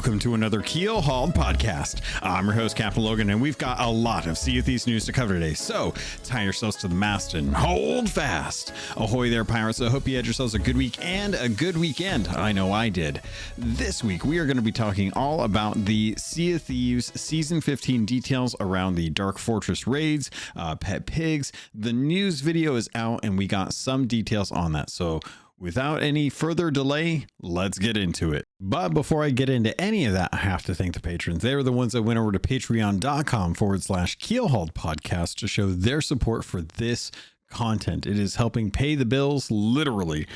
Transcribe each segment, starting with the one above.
Welcome to another Keelhauled podcast. I'm your host, CaptainLogun, and we've got a lot of Sea of Thieves news to cover today. So tie yourselves to the mast and hold fast. Ahoy there, pirates. I hope you had yourselves a good week and a good weekend. I know I did. This week, we are going to be talking all about the Sea of Thieves Season 15 details around the Dark Fortress raids, pet pigs. The news video is out, and we got some details on that. So without any further delay, let's get into it. But before I get into any of that, I have to thank the patrons. They were the ones that went over to patreon.com/Keelhauled podcast to show their support for this content. It is helping pay the bills, literally.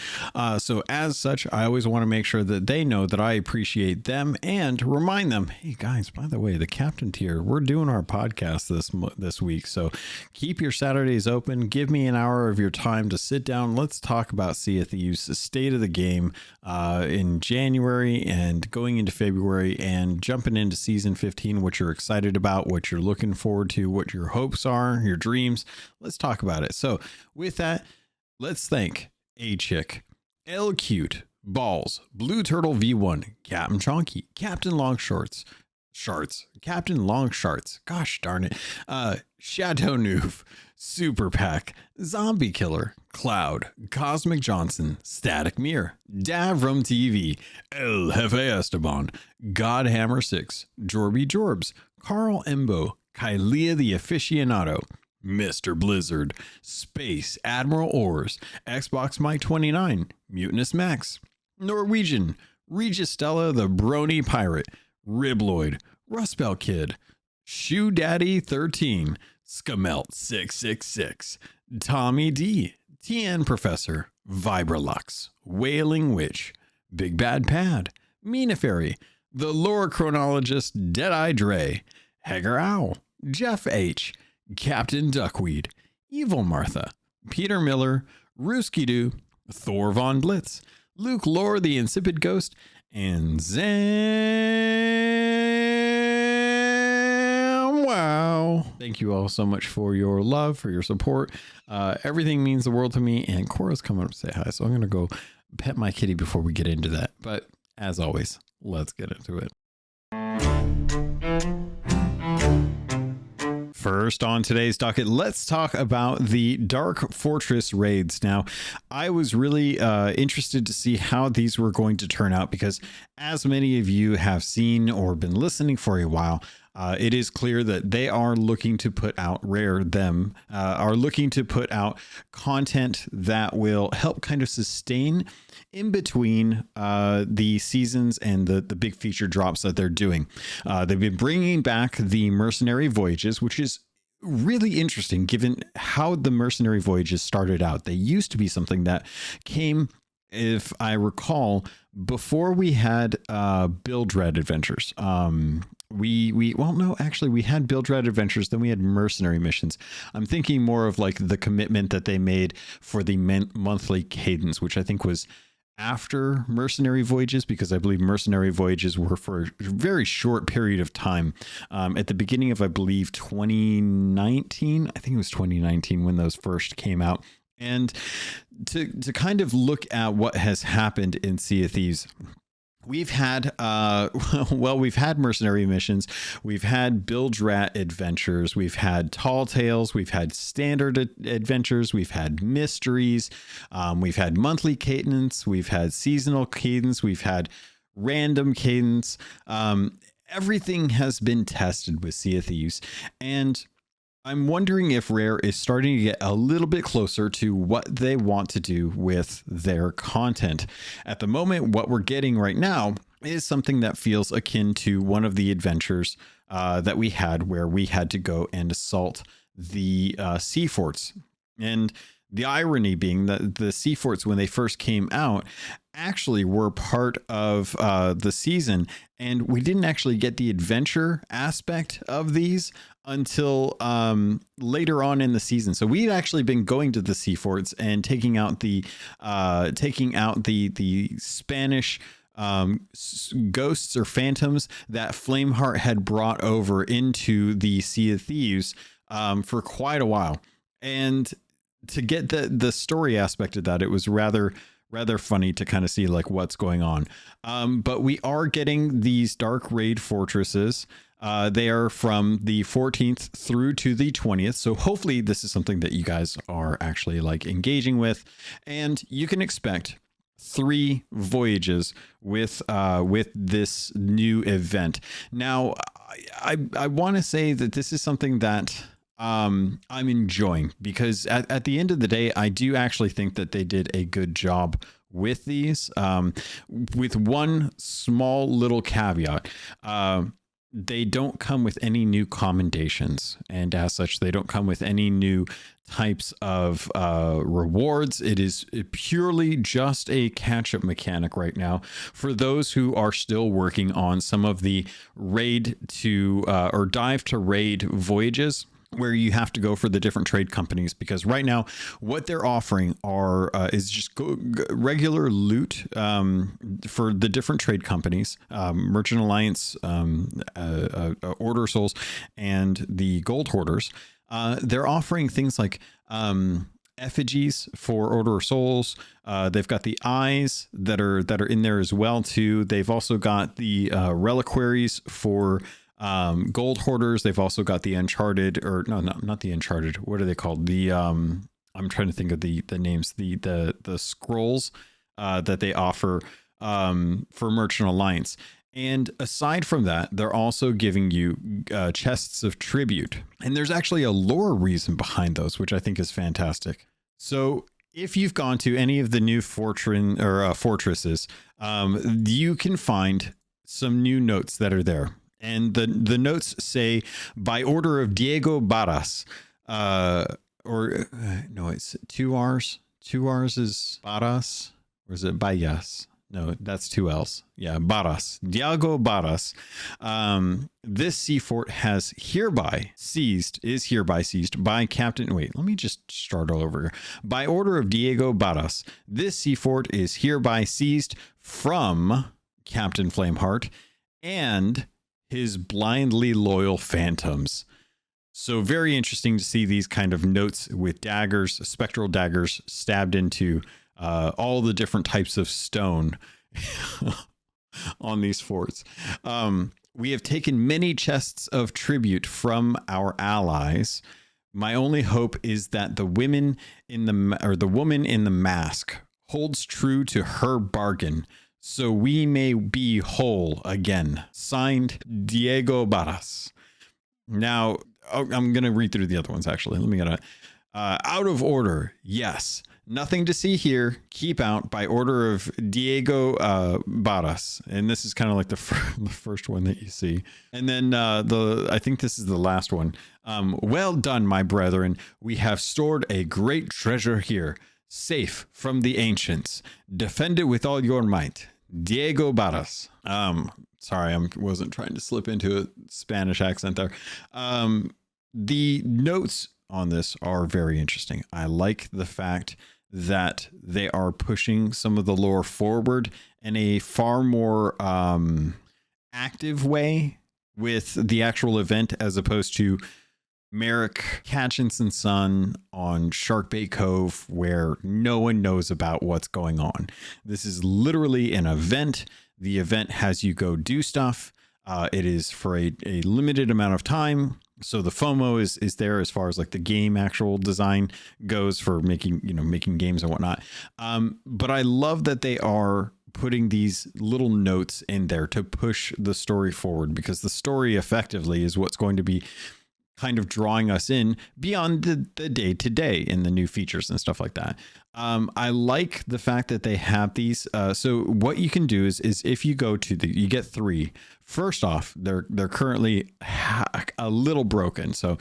So as such, I always want to make sure that they know that I appreciate them and remind them, hey guys, by the way, the captain tier, we're doing our podcast this week. So keep your Saturdays open. Give me an hour of your time to sit down. Let's talk about Sea of Thieves, the state of the game in January and going into February and jumping into season 15, what you're excited about, what you're looking forward to, what your hopes are, your dreams. Let's talk about it. So with that, let's thank A-Chick, L-Cute, Balls, Blue Turtle V1, Captain Chonky, Captain Longshorts, Captain Longsharts, gosh darn it, Shadow Noof, Super Pack, Zombie Killer, Cloud, Cosmic Johnson, Static Mirror, Davram TV, El Jefe Esteban, Godhammer 6, Jorby Jorbs, Carl Embo, Kylea the Aficionado, Mr. Blizzard, Space Admiral Oars, Xbox Mike 29, Mutinous Max, Norwegian, Regis Stella the Brony Pirate, Ribloid, Rustbelt Kid, Shoe Daddy 13, Skamelt 666, Tommy D, TN Professor, Vibralux, Wailing Witch, Big Bad Pad, Mina Fairy, The Lore Chronologist Deadeye Dre, Hager Owl, Jeff H, Captain Duckweed, Evil Martha, Peter Miller, Rooski Doo, Thor Von Blitz, Luke Lore the Insipid Ghost, and Zam Wow. Thank you all so much for your love, for your support. Everything means the world to me, and Cora's coming up to say hi, so I'm going to go pet my kitty before we get into that. But as always, let's get into it. First on today's docket, let's talk about the Dark Fortress raids. Now, I was really interested to see how these were going to turn out because as many of you have seen or been listening for a while, it is clear that they are looking to put out are looking to put out content that will help kind of sustain in between the seasons and the big feature drops that they're doing. They've been bringing back the mercenary voyages, which is really interesting given how the mercenary voyages started out. They used to be something that came, if I recall, before we had Build Red adventures. We had Build Red adventures, then we had mercenary missions. I'm thinking more of like the commitment that they made for the monthly cadence, which I think was after mercenary voyages, because I believe mercenary voyages were for a very short period of time. At the beginning of, I believe, 2019, I think it was 2019 when those first came out. And to kind of look at what has happened in Sea of Thieves, we've had we've had mercenary missions, we've had Bilge Rat adventures, we've had Tall Tales, we've had standard adventures, we've had mysteries, we've had monthly cadence, we've had seasonal cadence, we've had random cadence. Everything has been tested with Sea of Thieves, and I'm wondering if Rare is starting to get a little bit closer to what they want to do with their content. At the moment, what we're getting right now is something that feels akin to one of the adventures that we had where we had to go and assault the sea forts. And the irony being that the sea forts, when they first came out, actually were part of the season, and we didn't actually get the adventure aspect of these until later on in the season. So we'd actually been going to the sea forts and taking out the Spanish ghosts or phantoms that Flameheart had brought over into the Sea of Thieves for quite a while. And to get the story aspect of that, it was rather rather funny to kind of see like what's going on. But we are getting these dark raid fortresses. They are from the 14th through to the 20th. So hopefully this is something that you guys are actually like engaging with, and you can expect 3 voyages with this new event. Now, I want to say that this is something that I'm enjoying, because at the end of the day, I do actually think that they did a good job with these, with one small little caveat. They don't come with any new commendations, and as such, they don't come with any new types of rewards. It is purely just a catch-up mechanic right now for those who are still working on some of the raid to or dive to raid voyages, where you have to go for the different trade companies, because right now what they're offering are is just regular loot for the different trade companies, Merchant Alliance, Order Souls, and the Gold Hoarders. They're offering things like effigies for Order Souls. They've got the eyes that are in there as well too. They've also got the reliquaries for Gold Hoarders. They've also got the Uncharted, or no, not the Uncharted. What are they called? The I'm trying to think of the names. The scrolls that they offer for Merchant Alliance. And aside from that, they're also giving you chests of tribute. And there's actually a lore reason behind those, which I think is fantastic. So if you've gone to any of the new fortresses, you can find some new notes that are there. And the notes say, by order of Diego Barras, or no, it's 2 R's. 2 R's is Barras, or is it Bayas? No, that's 2 L's. Yeah, Barras. Diego Barras. This sea fort is hereby seized by Captain. Wait, let me just start all over here. By order of Diego Barras, this sea fort is hereby seized from Captain Flameheart and his blindly loyal phantoms. So very interesting to see these kind of notes with daggers, spectral daggers stabbed into all the different types of stone on these forts. We have taken many chests of tribute from our allies. My only hope is that the woman in the mask holds true to her bargain, so we may be whole again. Signed, Diego Barras. Now, I'm going to read through the other ones, actually. Let me get out of order. Yes. Nothing to see here. Keep out by order of Diego Barras. And this is kind of like the first one that you see. And then I think this is the last one. Well done, my brethren. We have stored a great treasure here, safe from the ancients. Defend it with all your might. Diego Barras. Sorry, I wasn't trying to slip into a Spanish accent there. The notes on this are very interesting. I like the fact that they are pushing some of the lore forward in a far more active way with the actual event, as opposed to Merrick Catchinson's son on Sharkbait Cove, where no one knows about what's going on. This is literally an event. The event has you go do stuff. It is for a limited amount of time. So the FOMO is there as far as like the game actual design goes for making games and whatnot. But I love that they are putting these little notes in there to push the story forward, because the story effectively is what's going to be kind of drawing us in beyond the day to day in the new features and stuff like that. I like the fact that they have these. So what you can do is if you go to you get 3. First off, they're currently a little broken. So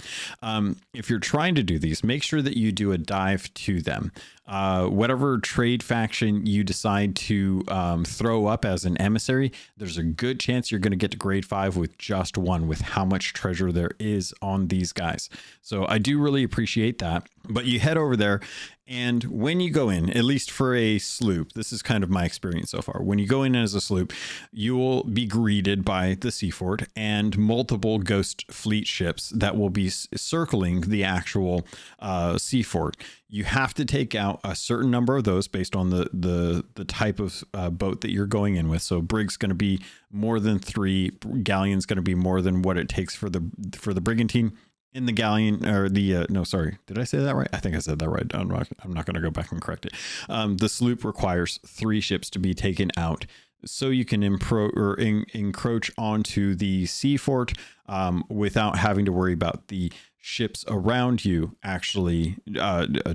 if you're trying to do these, make sure that you do a dive to them. Whatever trade faction you decide to throw up as an emissary, there's a good chance you're going to get to grade 5 with just one, with how much treasure there is on these guys. So I do really appreciate that. But you head over there And when you go in, at least for a sloop, this is kind of my experience so far. When you go in as a sloop, you will be greeted by the sea fort and multiple ghost fleet ships that will be circling the actual sea fort. You have to take out a certain number of those based on the type of boat that you're going in with. So brig's going to be more than 3, galleon's going to be more than what it takes for the brigantine. In the galleon, or the no, sorry, did I say that right? I think I said that right. I'm not going to go back and correct it. The sloop requires 3 ships to be taken out, so you can encroach onto the sea fort without having to worry about the ships around you actually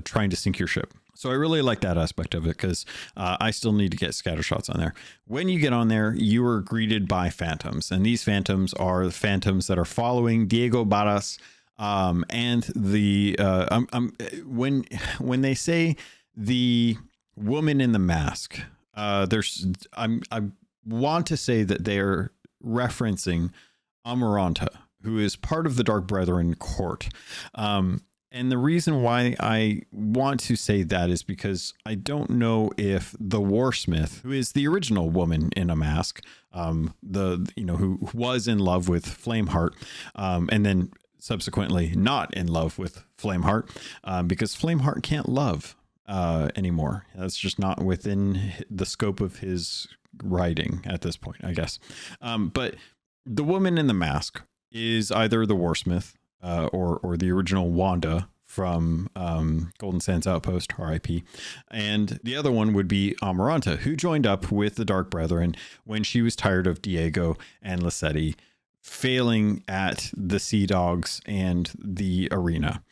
trying to sink your ship. So I really like that aspect of it, because I still need to get scatter shots on there. When you get on there, you are greeted by phantoms, and these phantoms are the phantoms that are following Diego Barras. And the when they say the woman in the mask, I want to say that they're referencing Amaranta, who is part of the Dark Brethren court. And the reason why I want to say that is because I don't know if the Warsmith, who is the original woman in a mask, who was in love with Flameheart, and then subsequently not in love with Flameheart, because Flameheart can't love anymore. That's just not within the scope of his writing at this point, I guess. But the woman in the mask is either the Warsmith or the original Wanda from Golden Sands Outpost, RIP. And the other one would be Amaranta, who joined up with the Dark Brethren when she was tired of Diego and Lissetti failing at the Sea Dogs and the arena.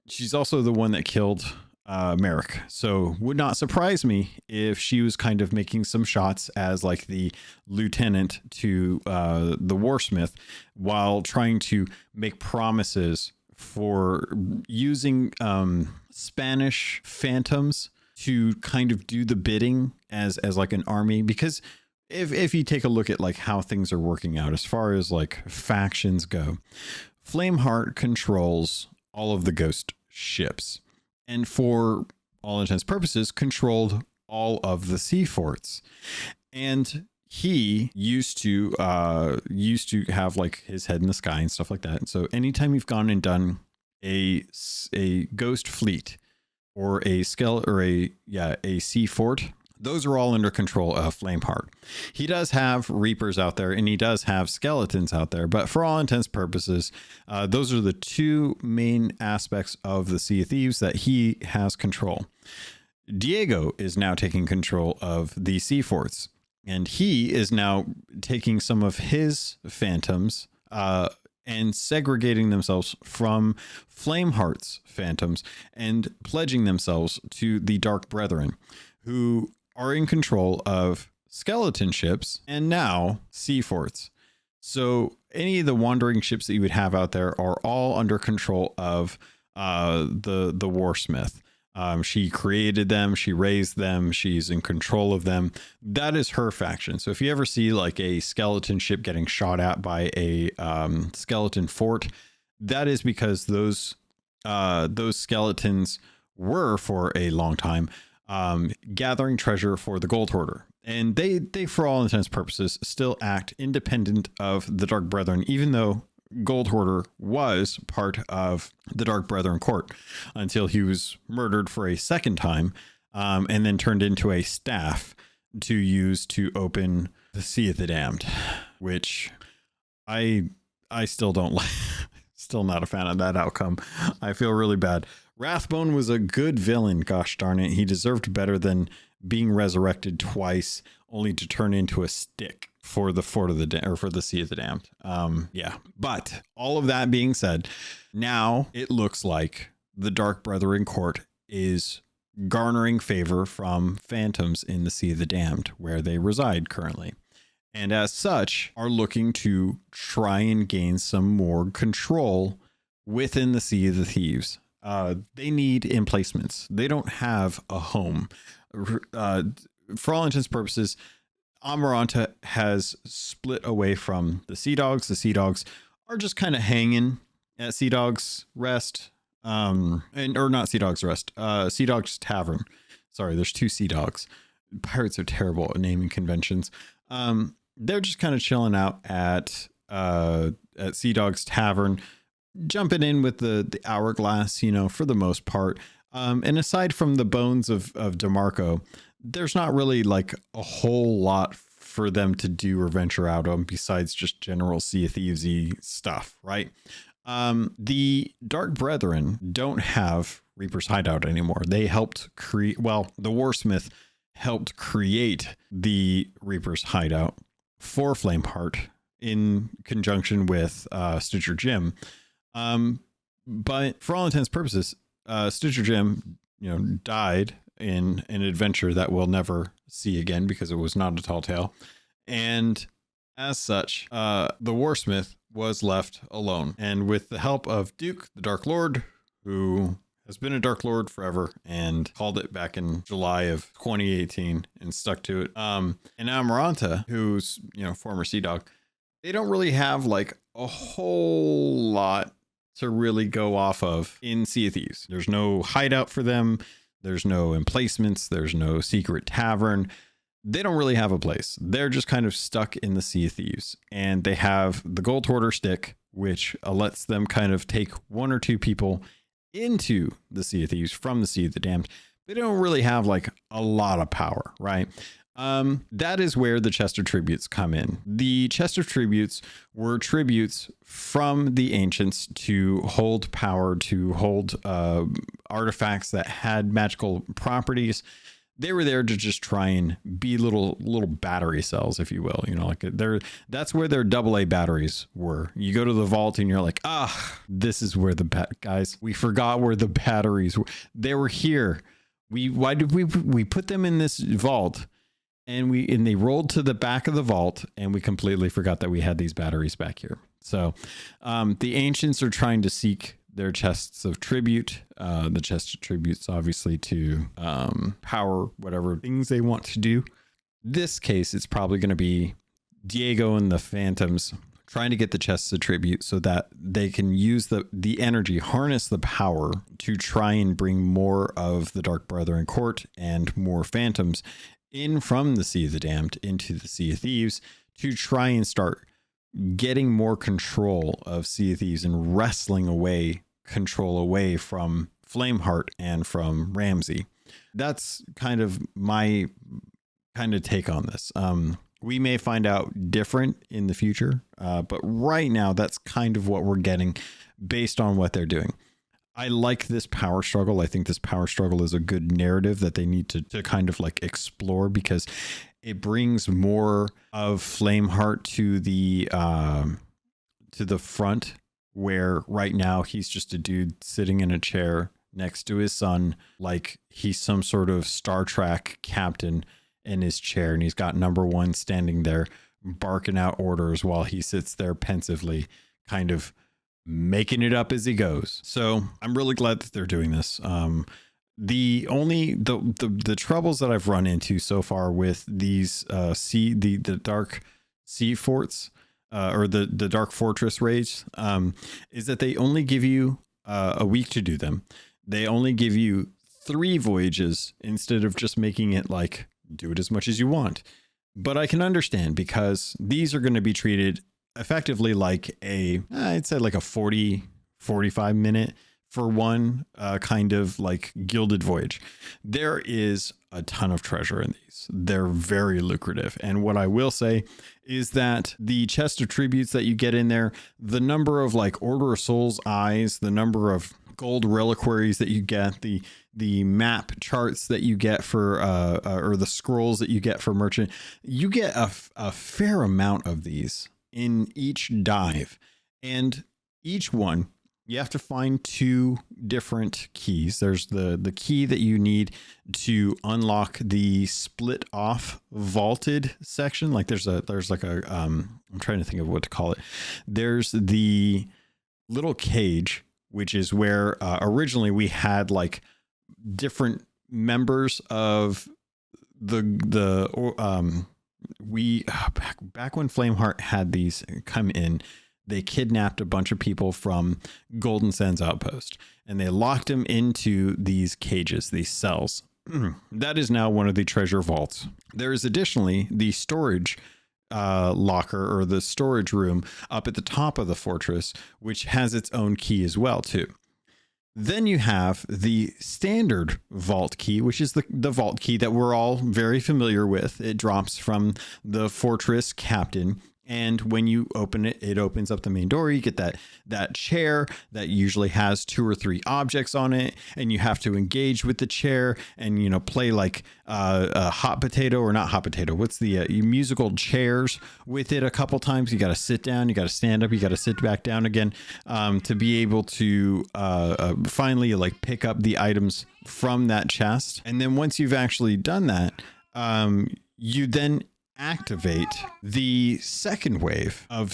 She's also the one that killed Merrick. So would not surprise me if she was kind of making some shots as like the lieutenant to the Warsmith, while trying to make promises for using Spanish phantoms to kind of do the bidding as like an army. Because if you take a look at like how things are working out as far as like factions go, Flameheart controls all of the ghost ships, and for all intents and purposes controlled all of the sea forts. And he used to have like his head in the sky and stuff like that. And so anytime you've gone and done a ghost fleet or a sea fort, those are all under control of Flameheart. He does have Reapers out there, and he does have skeletons out there, but for all intents and purposes, those are the 2 main aspects of the Sea of Thieves that he has control. Diego is now taking control of the sea forts, and he is now taking some of his phantoms and segregating themselves from Flameheart's phantoms and pledging themselves to the Dark Brethren, who are in control of skeleton ships and now sea forts. So any of the wandering ships that you would have out there are all under control of the Warsmith. She created them, she raised them, she's in control of them. That is her faction. So if you ever see like a skeleton ship getting shot at by a skeleton fort, that is because those skeletons were for a long time gathering treasure for the Gold Hoarder. And they, for all intents and purposes, still act independent of the Dark Brethren, even though Gold Hoarder was part of the Dark Brethren court until he was murdered for a second time, and then turned into a staff to use to open the Sea of the Damned, which I still don't like. Still not a fan of that outcome. I feel really bad. Wrathbone was a good villain, gosh darn it. He deserved better than being resurrected twice only to turn into a stick for the Fort of the or for the Sea of the Damned. Yeah. But all of that being said, now it looks like the Dark Brethren court is garnering favor from phantoms in the Sea of the Damned, where they reside currently. And as such, are looking to try and gain some more control within the Sea of the Thieves. They need emplacements. They don't have a home. For all intents and purposes, Amaranta has split away from the Sea Dogs. The Sea Dogs are just kind of hanging at Sea Dogs Rest. and or not Sea Dog's Rest, Sea Dog's Tavern. Sorry, there's two Sea Dogs. Pirates are terrible at naming conventions. They're just kind of chilling out at Sea Dog's Tavern, jumping in with the hourglass, you know, for the most part. And aside from the bones of DeMarco, there's not really like a whole lot for them to do or venture out on besides just general Sea of Thieves-y stuff, right? The Dark Brethren don't have Reaper's Hideout anymore. They helped create, well, the Warsmith helped create the Reaper's Hideout for Flameheart in conjunction with Stitcher Jim. But for all intents and purposes, Stitcher Jim, you know, died in an adventure that we'll never see again because it was not a tall tale. And as such, the Warsmith was left alone. And with the help of Duke, the Dark Lord, who has been a Dark Lord forever and called it back in July of 2018 and stuck to it. And Amaranta, who's, you know, former Sea Dog, they don't really have like a whole lot to really go off of in Sea of Thieves. There's no hideout for them. There's no emplacements. There's no secret tavern. They don't really have a place. They're just kind of stuck in the Sea of Thieves. And they have the Gold Hoarder stick, which lets them kind of take one or two people into the Sea of Thieves from the Sea of the Damned. They don't really have like a lot of power, right? That is where the chest of tributes come in. The chest of tributes were tributes from the ancients to hold power, to hold artifacts that had magical properties. They were there to just try and be little battery cells, if you will. You know, like that's where their AA batteries were. You go to the vault and you're like, this is where guys, we forgot where the batteries were. They were here. Why did we put them in this vault? And they rolled to the back of the vault, and we completely forgot that we had these batteries back here. So the ancients are trying to seek their chests of tribute. The chest of tributes, obviously, to power whatever things they want to do. This case, it's probably going to be Diego and the Phantoms trying to get the chests of tribute so that they can use the energy, harness the power to try and bring more of the Dark Brethren court and more Phantoms in from the Sea of the Damned into the Sea of Thieves to try and start getting more control of Sea of Thieves and wrestling control away from Flameheart and from Ramsey. That's kind of my kind of take on this. We may find out different in the future, but right now that's kind of what we're getting based on what they're doing. I like this power struggle. I think this power struggle is a good narrative that they need to kind of like explore, because it brings more of Flameheart to the front, where right now he's just a dude sitting in a chair next to his son, like he's some sort of Star Trek captain in his chair, and he's got number one standing there barking out orders while he sits there pensively, kind of making it up as he goes. So I'm really glad that they're doing this. The troubles that I've run into so far with these the dark sea forts or the dark fortress raids is that they only give you a week to do them. They only give you 3 voyages instead of just making it like do it as much as you want. But I can understand, because these are going to be treated effectively like I'd say like a 45 minute for one kind of like gilded voyage. There is a ton of treasure in these. They're very lucrative. And what I will say is that the chest of tributes that you get in there, the number of like Order of Souls eyes, the number of gold reliquaries that you get, the map charts that you get for or the scrolls that you get for merchant, you get a fair amount of these in each dive, and each one you have to find 2 different keys. There's the key that you need to unlock the split off vaulted section. Like there's like a I'm trying to think of what to call it. There's the little cage, which is where originally we had like different members of back when Flameheart had these come in, they kidnapped a bunch of people from Golden Sands Outpost, and they locked them into these cages, these cells. That is now one of the treasure vaults. There is additionally the storage locker, or the storage room up at the top of the fortress, which has its own key as well too. Then you have the standard vault key, which is the vault key that we're all very familiar with. It drops from the fortress captain. And when you open it, it opens up the main door. You get that chair that usually has 2 or 3 objects on it, and you have to engage with the chair and, you know, play like a hot potato, or not hot potato. What's the musical chairs with it a couple times. You got to sit down, you got to stand up, you got to sit back down again to be able to finally like pick up the items from that chest. And then once you've actually done that, you then activate the second wave of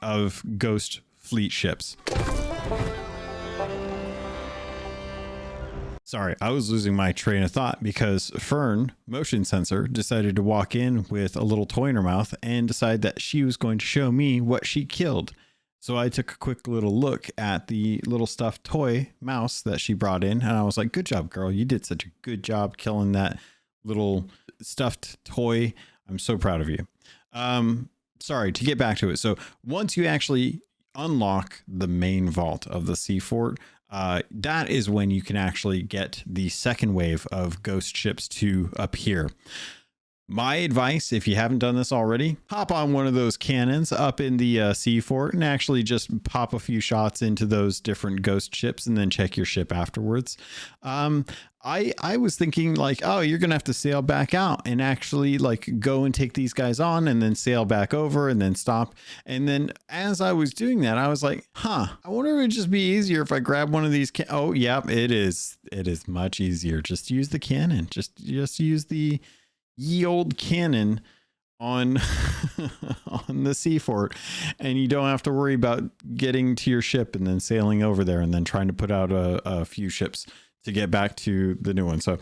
of ghost fleet ships. Sorry, I was losing my train of thought because Fern, motion sensor, decided to walk in with a little toy in her mouth and decide that she was going to show me what she killed. So I took a quick little look at the little stuffed toy mouse that she brought in, and I was like, good job, girl. You did such a good job killing that little stuffed toy. I'm so proud of you. Sorry, to get back to it. So once you actually unlock the main vault of the sea fort, that is when you can actually get the second wave of ghost ships to appear. My advice, if you haven't done this already, hop on one of those cannons up in the sea fort and actually just pop a few shots into those different ghost ships and then check your ship afterwards. I was thinking like, oh, you're going to have to sail back out and actually like go and take these guys on and then sail back over and then stop. And then as I was doing that, I was like, I wonder if it'd just be easier if I grab one of these. Oh, yep, it is. It is much easier. Just use the cannon. Just use the ye old cannon on on the sea fort, and you don't have to worry about getting to your ship and then sailing over there and then trying to put out a few ships to get back to the new one. So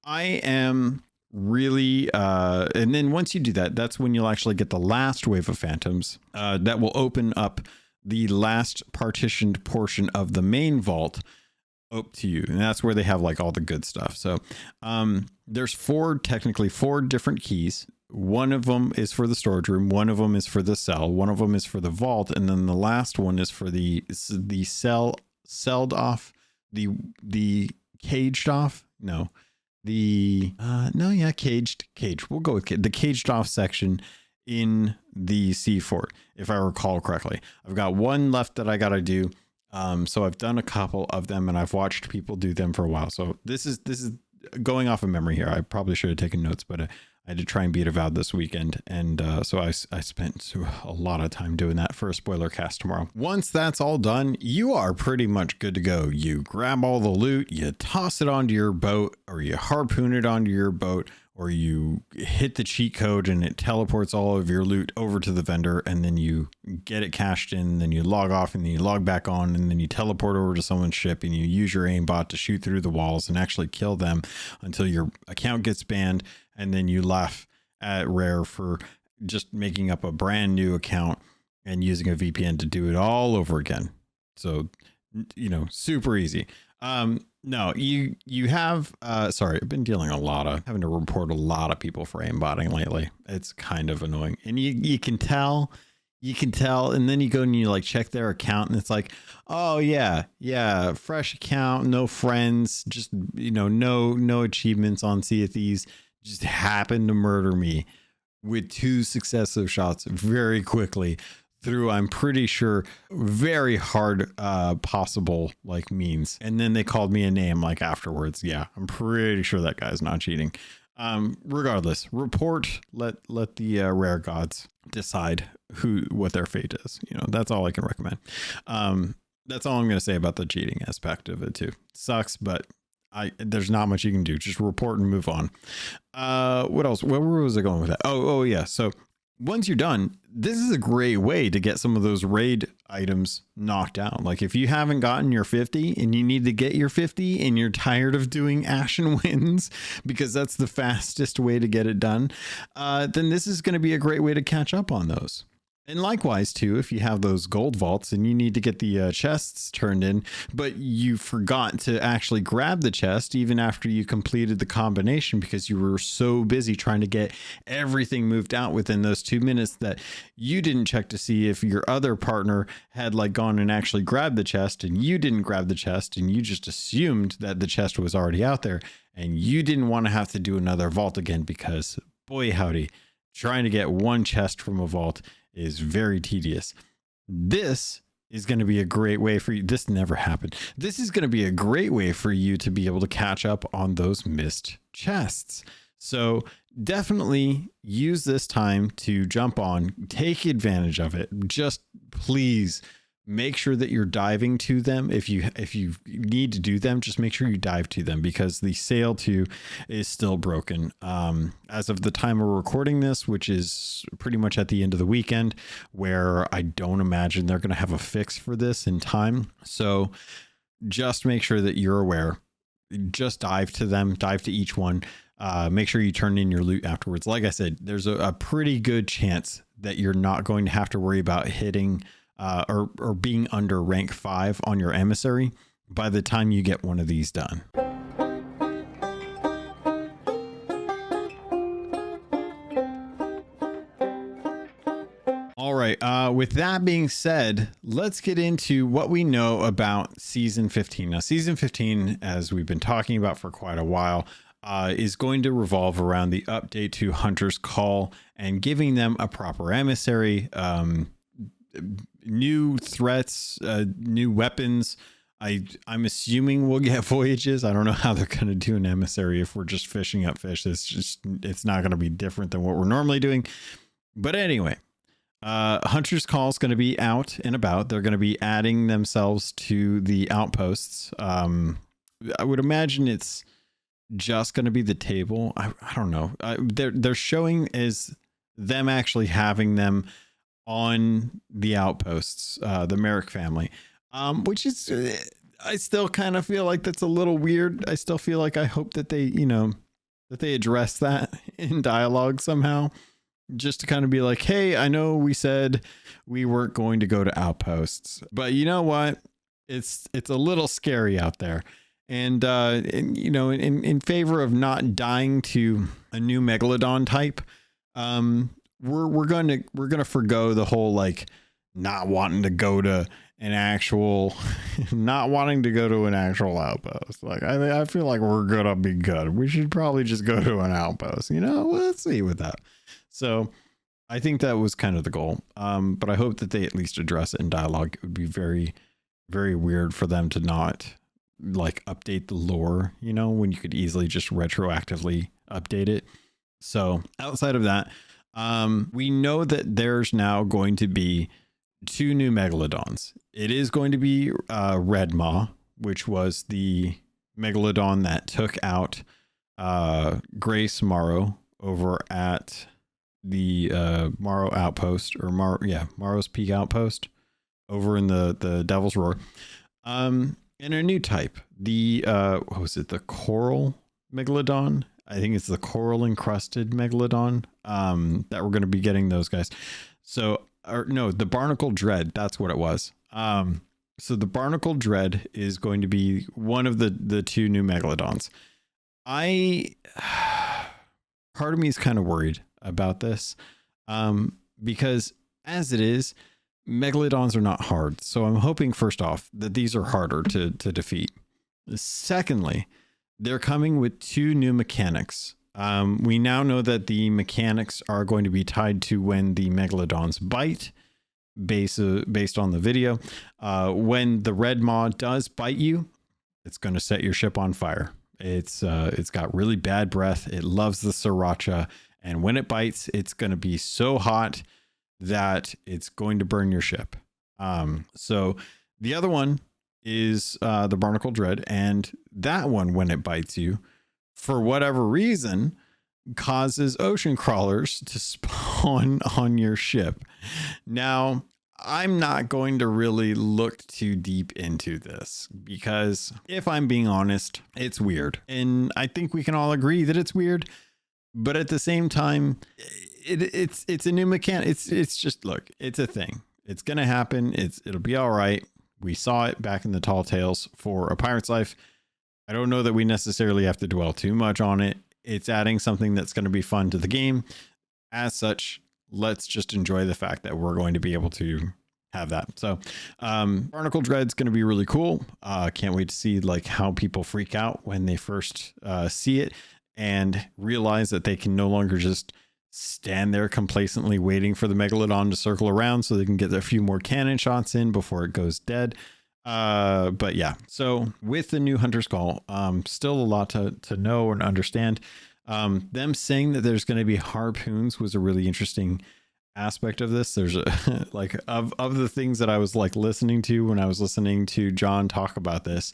I am really and then once you do that, that's when you'll actually get the last wave of phantoms that will open up the last partitioned portion of the main vault up to you, and that's where they have like all the good stuff. So there's technically four different keys. One of them is for the storage room, one of them is for the cell, one of them is for the vault, and then the last one is for the celled off, the caged off, caged. We'll go with the caged off section in the sea fort, if I recall correctly. I've got one left that I gotta do. So I've done a couple of them and I've watched people do them for a while. So this is going off of memory here. I probably should have taken notes, but I had to try and beat Avowed this weekend. And so I spent a lot of time doing that for a spoiler cast tomorrow. Once that's all done, you are pretty much good to go. You grab all the loot, you toss it onto your boat, or you harpoon it onto your boat, or you hit the cheat code and it teleports all of your loot over to the vendor, and then you get it cashed in, then you log off and then you log back on, and then you teleport over to someone's ship and you use your aimbot to shoot through the walls and actually kill them until your account gets banned, and then you laugh at Rare for just making up a brand new account and using a VPN to do it all over again. So, super easy. No, you have, sorry, I've been having to report a lot of people for aimbotting lately. It's kind of annoying. And you can tell, and then you go and you like check their account and it's like, oh yeah, fresh account, no friends, just, no achievements on Sea of Thieves, just happened to murder me with 2 successive shots very quickly through, I'm pretty sure, very hard possible like means. And then they called me a name like afterwards. Yeah, I'm pretty sure that guy's not cheating. Regardless, report, let the Rare gods decide what their fate is. That's all I can recommend. That's all I'm going to say about the cheating aspect of it too. Sucks, but there's not much you can do. Just report and move on. What else? Where was I going with that? Oh yeah. So once you're done, this is a great way to get some of those raid items knocked out. Like if you haven't gotten your 50 and you need to get your 50 and you're tired of doing Ashen Winds because that's the fastest way to get it done, then this is going to be a great way to catch up on those. And likewise, too, if you have those gold vaults and you need to get the chests turned in, but you forgot to actually grab the chest even after you completed the combination because you were so busy trying to get everything moved out within those 2 minutes that you didn't check to see if your other partner had like gone and actually grabbed the chest, and you didn't grab the chest and you just assumed that the chest was already out there and you didn't want to have to do another vault again because boy howdy, trying to get one chest from a vault is very tedious. This is going to be a great way for you. This never happened. This is going to be a great way for you to be able to catch up on those missed chests. So definitely use this time to jump on, take advantage of it. Just please make sure that you're diving to them. If you need to do them, just make sure you dive to them because the sale to is still broken. As of the time we're recording this, which is pretty much at the end of the weekend, where I don't imagine they're going to have a fix for this in time. So just make sure that you're aware. Just dive to them, dive to each one. Make sure you turn in your loot afterwards. Like I said, there's a pretty good chance that you're not going to have to worry about hitting or being under rank 5 on your emissary by the time you get one of these done. All right. With that being said, let's get into what we know about Season 15. Now, Season 15, as we've been talking about for quite a while, is going to revolve around the update to Hunter's Call and giving them a proper emissary, new threats, new weapons. I'm assuming we'll get voyages. I don't know how they're going to do an emissary if we're just fishing up fish. It's not going to be different than what we're normally doing. But anyway, Hunter's Call is going to be out and about. They're going to be adding themselves to the outposts. I would imagine it's just going to be the table. I don't know. They're showing is them actually having them on the outposts, the Merrick family, which is, I still kind of feel like that's a little weird. I still feel like I hope that they, that they address that in dialogue somehow, just to kind of be like, hey, I know we said we weren't going to go to outposts, but you know what? It's a little scary out there. And in favor of not dying to a new Megalodon type, we're gonna forgo the whole like not wanting to go to an actual outpost. Like I feel like we're gonna be good. We should probably just go to an outpost. Let's see with that. So I think that was kind of the goal. But I hope that they at least address it in dialogue. It would be very, very weird for them to not like update the lore, when you could easily just retroactively update it. So outside of that, we know that there's now going to be 2 new Megalodons. It is going to be Redmaw, which was the Megalodon that took out Grace Morrow over at the Morrow Outpost, or Morrow's Peak Outpost over in the Devil's Roar. And a new type, the what was it, the Coral Megalodon? I think it's the coral encrusted Megalodon that we're going to be getting those guys. So, the Barnacled Dread. That's what it was. So the Barnacled Dread is going to be one of the 2 new Megalodons. Part of me is kind of worried about this because as it is, Megalodons are not hard. So I'm hoping first off that these are harder to defeat. Secondly, they're coming with 2 new mechanics. We now know that the mechanics are going to be tied to when the Megalodons bite, based on the video. When the Redmaw does bite you, it's going to set your ship on fire. It's got really bad breath. It loves the sriracha, and when it bites, it's going to be so hot that it's going to burn your ship. So the other one is the Barnacled Dread, and that one, when it bites you, for whatever reason, causes ocean crawlers to spawn on your ship. Now, I'm not going to really look too deep into this because if I'm being honest, it's weird. And I think we can all agree that it's weird. But at the same time, it's a new mechanic. It's just, look, it's a thing. It's gonna happen. It'll be all right. We saw it back in the Tall Tales for A Pirate's Life. I don't know that we necessarily have to dwell too much on it. It's adding something that's going to be fun to the game. As such, let's just enjoy the fact that we're going to be able to have that. So Barnacled Dread's going to be really cool. Can't wait to see like how people freak out when they first see it and realize that they can no longer just stand there complacently waiting for the Megalodon to circle around so they can get a few more cannon shots in before it goes dead. But yeah, so with the new Hunter's Call, still a lot to know and understand. Them saying that there's going to be harpoons was a really interesting aspect of this. There's a like of the things that I was like listening to when I was listening to John talk about this.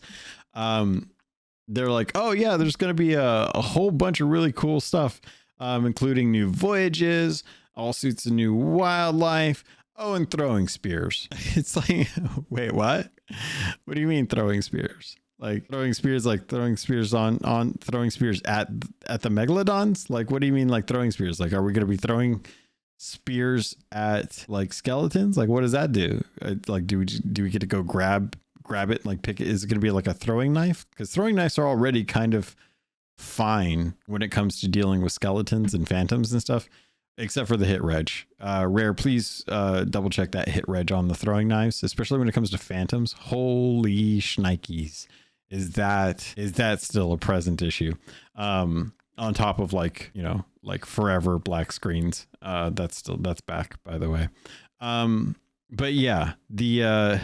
They're like, oh yeah, there's going to be a whole bunch of really cool stuff, including new voyages, all sorts of new wildlife. Oh, and throwing spears. It's like, wait, what? What do you mean throwing spears? Like throwing spears at the Megalodons? Like, what do you mean like throwing spears? Like, are we going to be throwing spears at like skeletons? Like, what does that do? Like, do we get to go grab it? Like, pick it? Is it going to be like a throwing knife? Because throwing knives are already kind of fine when it comes to dealing with skeletons and phantoms and stuff. Except for the hit reg. Rare, please double check that hit reg on the throwing knives, especially when it comes to phantoms. Holy shnikes. Is that still a present issue? On top of like, you know, like forever black screens. That's back, by the way. But yeah, the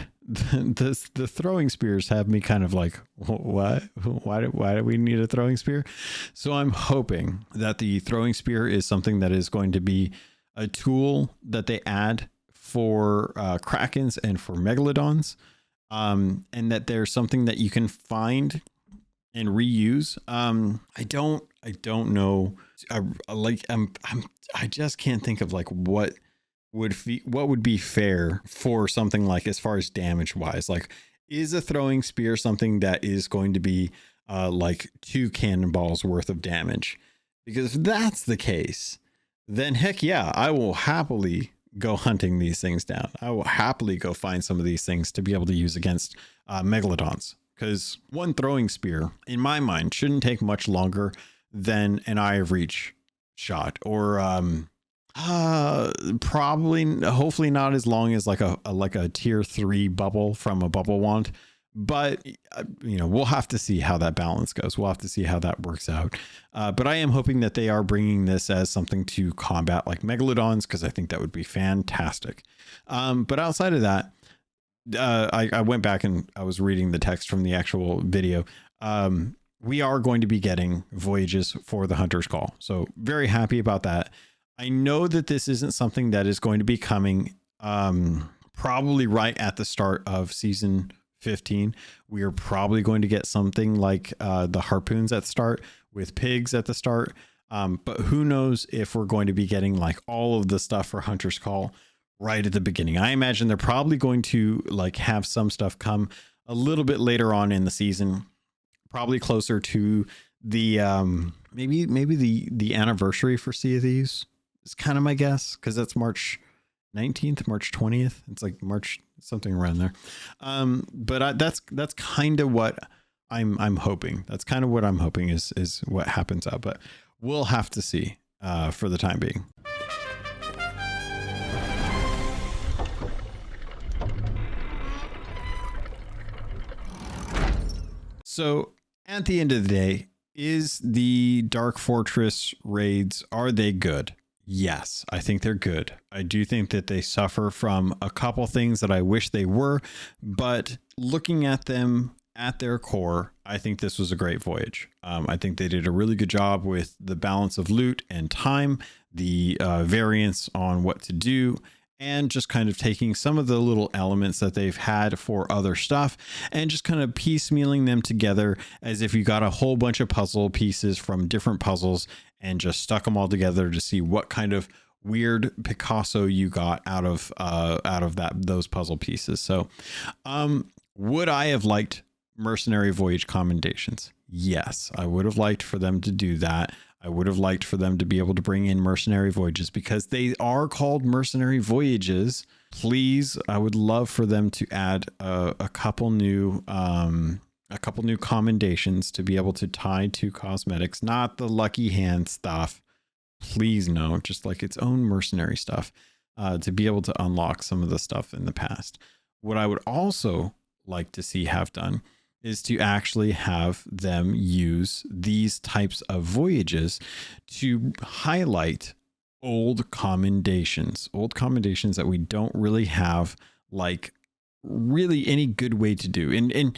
throwing spears have me kind of like, what? Why do we need a throwing spear? So I'm hoping that the throwing spear is something that is going to be a tool that they add for Krakens and for Megalodons, and that there's something that you can find and reuse. I don't know. I just can't think of like what would be fair for something like as far as damage wise. Like, is a throwing spear something that is going to be like 2 cannonballs worth of damage? Because if that's the case, then heck yeah, I will happily go hunting these things down. I will happily go find some of these things to be able to use against Megalodons. Because one throwing spear, in my mind, shouldn't take much longer than an eye of reach shot, or hopefully not as long as like a tier 3 bubble from a bubble wand, but you know, we'll have to see how that balance goes. We'll have to see how that works out. But I am hoping that they are bringing this as something to combat like Megalodons, because I think that would be fantastic. But outside of that, I went back and I was reading the text from the actual video. We are going to be getting voyages for the Hunter's Call, so very happy about that. I know that this isn't something that is going to be coming probably right at the start of season 15. We are probably going to get something like the harpoons at the start with pigs at the start. But who knows if we're going to be getting like all of the stuff for Hunter's Call right at the beginning. I imagine they're probably going to like have some stuff come a little bit later on in the season, probably closer to the maybe the anniversary for Sea of Thieves. It's kind of my guess, because that's March 19th, March 20th. It's like March, something around there. But that's kind of what I'm hoping. That's kind of what I'm hoping is what happens out. But we'll have to see for the time being. So at the end of the day, is the Dark Fortress raids, are they good? Yes, I think they're good. I do think that they suffer from a couple things that I wish they were, but looking at them at their core, I think this was a great voyage. I think they did a really good job with the balance of loot and time, the variance on what to do, and just kind of taking some of the little elements that they've had for other stuff and just kind of piecemealing them together as if you got a whole bunch of puzzle pieces from different puzzles and just stuck them all together to see what kind of weird Picasso you got out of those puzzle pieces. So would I have liked Mercenary Voyage commendations? Yes, I would have liked for them to do that. I would have liked for them to be able to bring in mercenary voyages because they are called mercenary voyages. Please, I would love for them to add a couple new commendations to be able to tie to cosmetics, not the lucky hand stuff. Please no, just like its own mercenary stuff, to be able to unlock some of the stuff in the past. What I would also like to see have done is to actually have them use these types of voyages to highlight old commendations that we don't really have like really any good way to do. And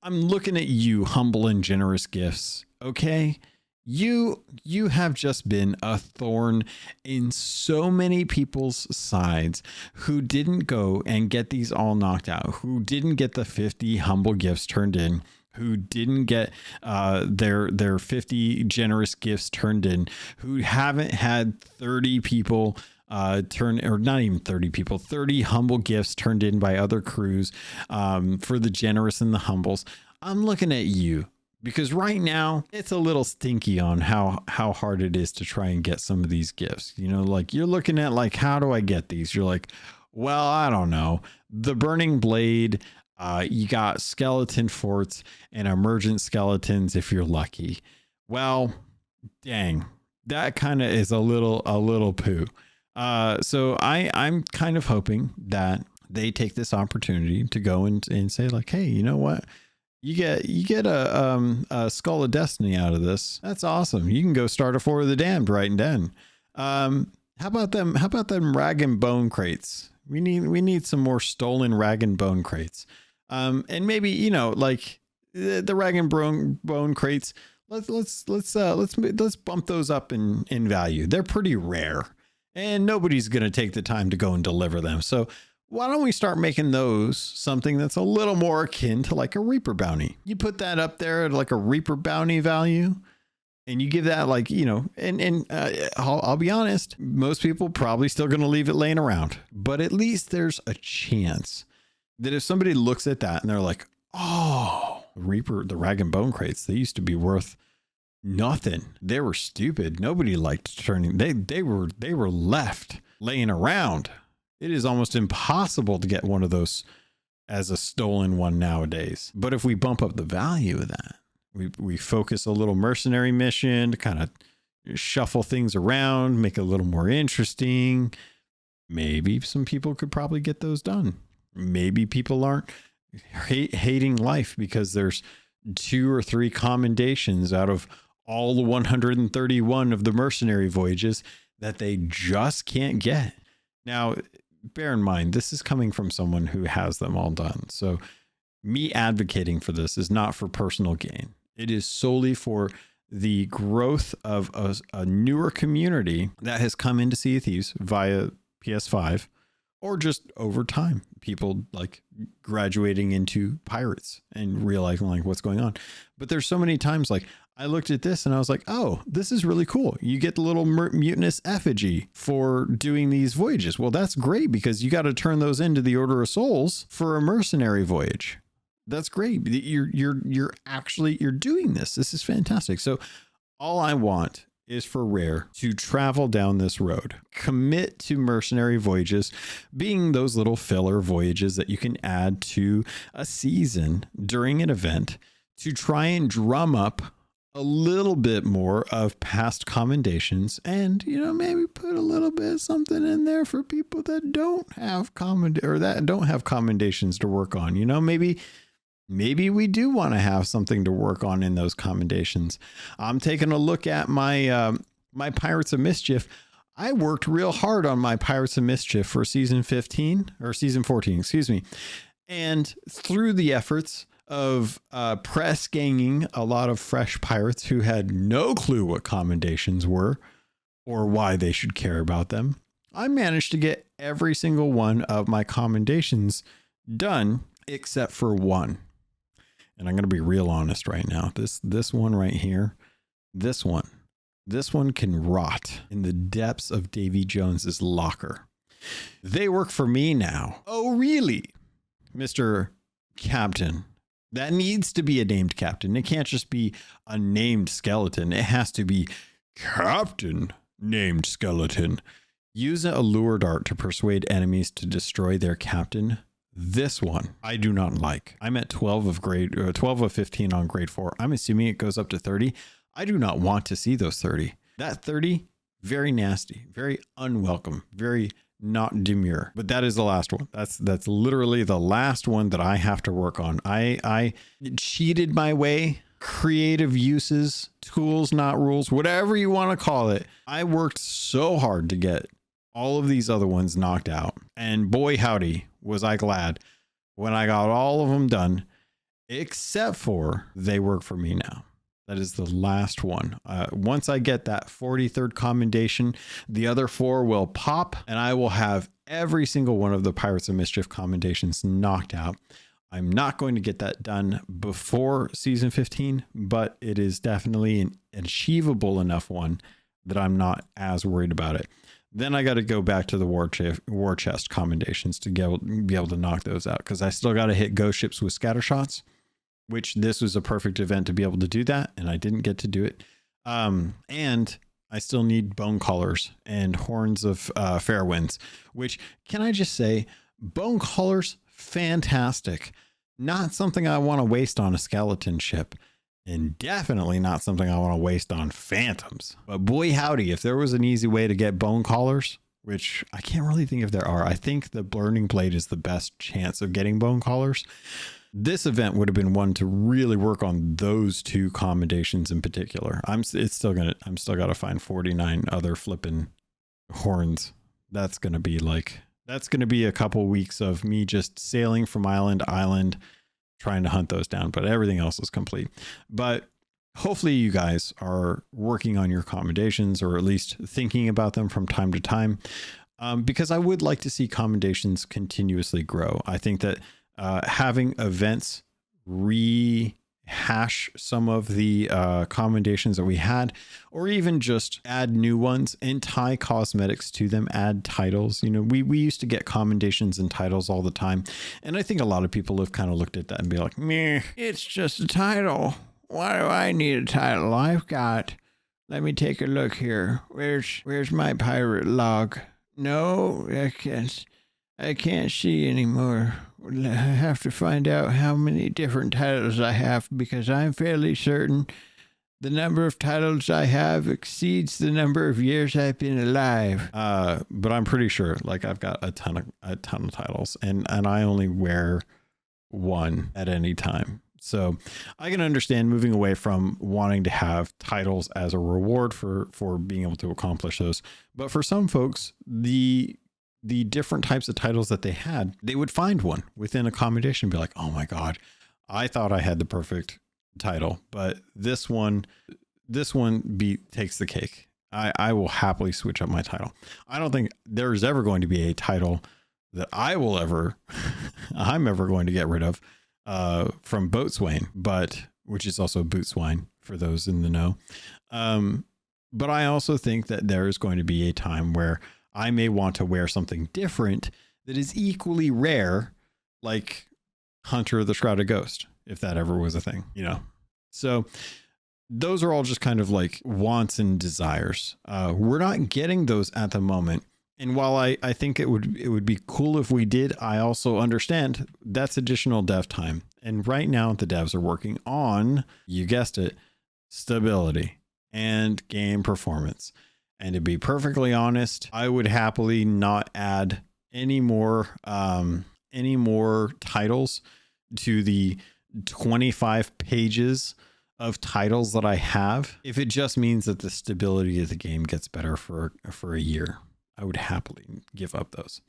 I'm looking at you, humble and generous gifts. Okay. You have just been a thorn in so many people's sides who didn't go and get these all knocked out, who didn't get the 50 humble gifts turned in, who didn't get their 50 generous gifts turned in, who haven't had 30 people or not even 30 people, 30 humble gifts turned in by other crews for the generous and the humbles. I'm looking at you. Because right now it's a little stinky on how hard it is to try and get some of these gifts. You know, like you're looking at like, how do I get these? You're like, well, I don't know. The burning blade, you got skeleton forts and emergent skeletons if you're lucky. Well, dang, that kind of is a little poo. So I'm kind of hoping that they take this opportunity to go and say like, hey, you know what? You get a Skull of Destiny out of this. That's awesome. You can go start a Four of the Damned right and then. How about them rag and bone crates? We need some more stolen rag and bone crates. And maybe, you know, like the rag and bone crates. Let's bump those up in value. They're pretty rare, and nobody's gonna take the time to go and deliver them. So why don't we start making those something that's a little more akin to like a Reaper bounty? You put that up there at like a Reaper bounty value, and you give that like, you know, and I'll be honest, most people probably still going to leave it laying around, but at least there's a chance that if somebody looks at that and they're like, oh, Reaper, the rag and bone crates, they used to be worth nothing. They were stupid. Nobody liked turning. They were left laying around. It is almost impossible to get one of those as a stolen one nowadays. But if we bump up the value of that, we focus a little mercenary mission to kind of shuffle things around, make it a little more interesting. Maybe some people could probably get those done. Maybe people aren't hating life because there's 2 or 3 commendations out of all the 131 of the mercenary voyages that they just can't get. Now, bear in mind, this is coming from someone who has them all done. So me advocating for this is not for personal gain. It is solely for the growth of a newer community that has come into Sea of Thieves via PS5 or just over time. People like graduating into pirates and realizing like what's going on. But there's so many times like I looked at this and I was like, oh, this is really cool. You get the little mutinous effigy for doing these voyages. Well, that's great because you got to turn those into the Order of Souls for a mercenary voyage. That's great. You're doing this. This is fantastic. So all I want is for Rare to travel down this road, commit to mercenary voyages, being those little filler voyages that you can add to a season during an event to try and drum up a little bit more of past commendations and, you know, maybe put a little bit of something in there for people that don't have commendations to work on. You know, maybe we do want to have something to work on in those commendations. I'm taking a look at my my Pirates of Mischief. I worked real hard on my Pirates of Mischief for season 14, excuse me. And through the efforts of press ganging a lot of fresh pirates who had no clue what commendations were or why they should care about them, I managed to get every single one of my commendations done except for one. And I'm going to be real honest right now. This one right here, this one can rot in the depths of Davy Jones's locker. They work for me now. Oh, really? Mr. Captain. That needs to be a named captain. It can't just be a named skeleton. It has to be Captain named skeleton. Use a lure dart to persuade enemies to destroy their captain. This one I do not like. I'm at 12 of 15 on grade 4. I'm assuming it goes up to 30. I do not want to see those 30. That 30, very nasty, very unwelcome, very not demure. But that is the last one. That's literally the last one that I have to work on. I cheated my way. Creative uses, tools, not rules, whatever you want to call it. I worked so hard to get all of these other ones knocked out. And boy, howdy, was I glad when I got all of them done, except for they work for me now. That is the last one. Once I get that 43rd commendation, the other 4 will pop and I will have every single one of the Pirates of Mischief commendations knocked out. I'm not going to get that done before season 15, but it is definitely an achievable enough one that I'm not as worried about it. Then I got to go back to the war chest commendations to be able to knock those out, because I still got to hit ghost ships with scatter shots, which this was a perfect event to be able to do that, and I didn't get to do it. And I still need bone collars and horns of fair winds, which, can I just say, bone collars, fantastic. Not something I want to waste on a skeleton ship, and definitely not something I want to waste on phantoms. But boy, howdy, if there was an easy way to get bone collars, which I can't really think if there are. I think the burning blade is the best chance of getting bone collars. This event would have been one to really work on those 2 commendations in particular. I'm still got to find 49 other flipping horns. That's going to be a couple weeks of me just sailing from island to island, trying to hunt those down, but everything else is complete. But hopefully you guys are working on your commendations, or at least thinking about them from time to time, because I would like to see commendations continuously grow. I think that having events rehash some of the commendations that we had, or even just add new ones and tie cosmetics to them, add titles. You know, we used to get commendations and titles all the time, and I think a lot of people have kind of looked at that and be like, meh, it's just a title. Why do I need a title? Let me take a look here. Where's my pirate log? No, I can't see anymore. I have to find out how many different titles I have, because I'm fairly certain the number of titles I have exceeds the number of years I've been alive. But I'm pretty sure, like, I've got a ton of titles, and I only wear one at any time. So I can understand moving away from wanting to have titles as a reward for being able to accomplish those. But for some folks, the different types of titles that they had, they would find one within a commendation and be like, oh my God, I thought I had the perfect title, but this one takes the cake. I will happily switch up my title. I don't think there's ever going to be a title that I'm ever going to get rid of from Boatswain, which is also Bootswine for those in the know. But I also think that there is going to be a time where I may want to wear something different that is equally rare, like Hunter of the Shrouded Ghost, if that ever was a thing, you know? So those are all just kind of like wants and desires. We're not getting those at the moment. And while I think it would be cool if we did, I also understand that's additional dev time. And right now the devs are working on, you guessed it, stability and game performance. And to be perfectly honest, I would happily not add any more titles to the 25 pages of titles that I have, if it just means that the stability of the game gets better for a year. I would happily give up those.